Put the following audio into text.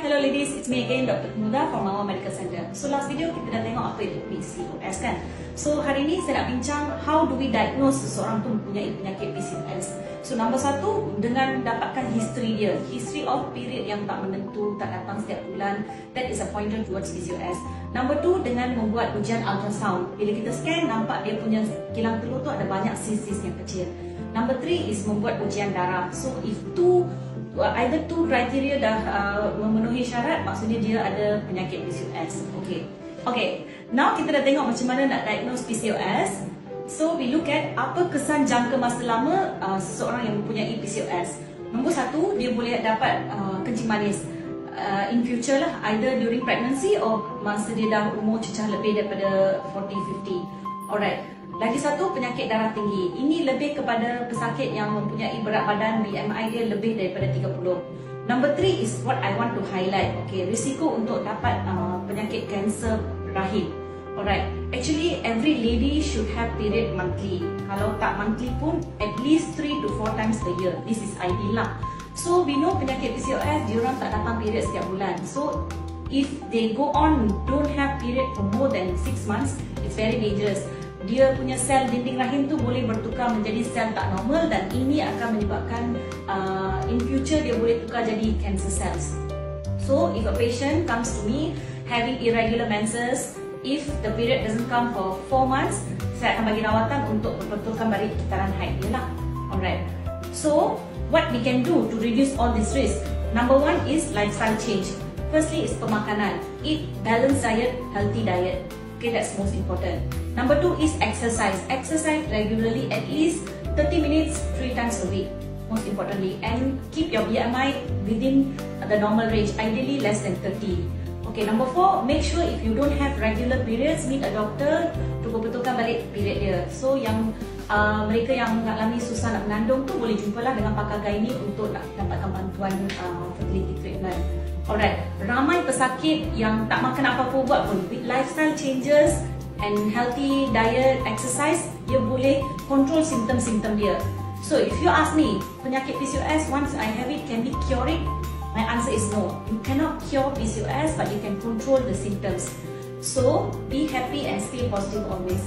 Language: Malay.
hello ladies, it's me again Dr. Kemuda from Mawar Medical Center. So last video kita dah tengok apa itu PCOS kan. So hari ni saya nak bincang how do we diagnose seseorang tu mempunyai penyakit PCOS. So nombor satu, dengan dapatkan history dia, history of period yang tak menentu, tak datang setiap bulan, that is a pointer towards PCOS. Nombor two, dengan membuat ujian ultrasound. Bila kita scan, nampak dia punya kilang telur tu ada banyak sis-sis yang kecil. Number three is membuat ujian darah. So if either two criteria dah memenuhi syarat, maksudnya dia ada penyakit PCOS. Okay. Now kita dah tengok macam mana nak diagnose PCOS. So we look at apa kesan jangka masa lama seseorang yang mempunyai PCOS. Nombor satu, dia boleh dapat kencing manis in future lah, either during pregnancy or masa dia dah umur cecah lebih daripada 40-50. Alright. Lagi satu, penyakit darah tinggi. Ini lebih kepada pesakit yang mempunyai berat badan BMI dia lebih daripada 30. Number 3 is what I want to highlight. Risiko untuk dapat penyakit kanser rahim. Alright, actually every lady should have period monthly. Kalau tak monthly pun, at least 3 to 4 times a year. This is ideal lah. So we know penyakit PCOS, diorang tak datang period setiap bulan. So if they go on don't have period for more than 6 months, it's very dangerous. Dia punya sel dinding rahim tu boleh bertukar menjadi sel tak normal dan ini akan menyebabkan in future dia boleh tukar jadi cancer cells. So if a patient comes to me having irregular menses, if the period doesn't come for 4 months, saya akan bagi rawatan untuk membetulkan balik kitaran haid dia lah. Alright. So what we can do to reduce all this risk? Number 1 is lifestyle change. Firstly is pemakanan. Eat balanced diet, healthy diet. That's most important. Number 2 is exercise. Exercise regularly, at least 30 minutes 3 times a week, most importantly, and keep your BMI within the normal range, ideally less than 30. Number 4, make sure if you don't have regular periods, meet a doctor to betulkan balik period dia. So yang mereka yang mengalami susah nak mengandung tu boleh jumpalah dengan pakar gynae untuk nak dapatkan bantuan fertility treatment. Alright, ramai pesakit yang tak makan apa-apa buat pun, with lifestyle changes and healthy diet, exercise, dia boleh control simptom-simptom dia. So if you ask me, penyakit PCOS, once I have it, can we cure it? My answer is no. You cannot cure PCOS, but you can control the symptoms. So be happy and stay positive always.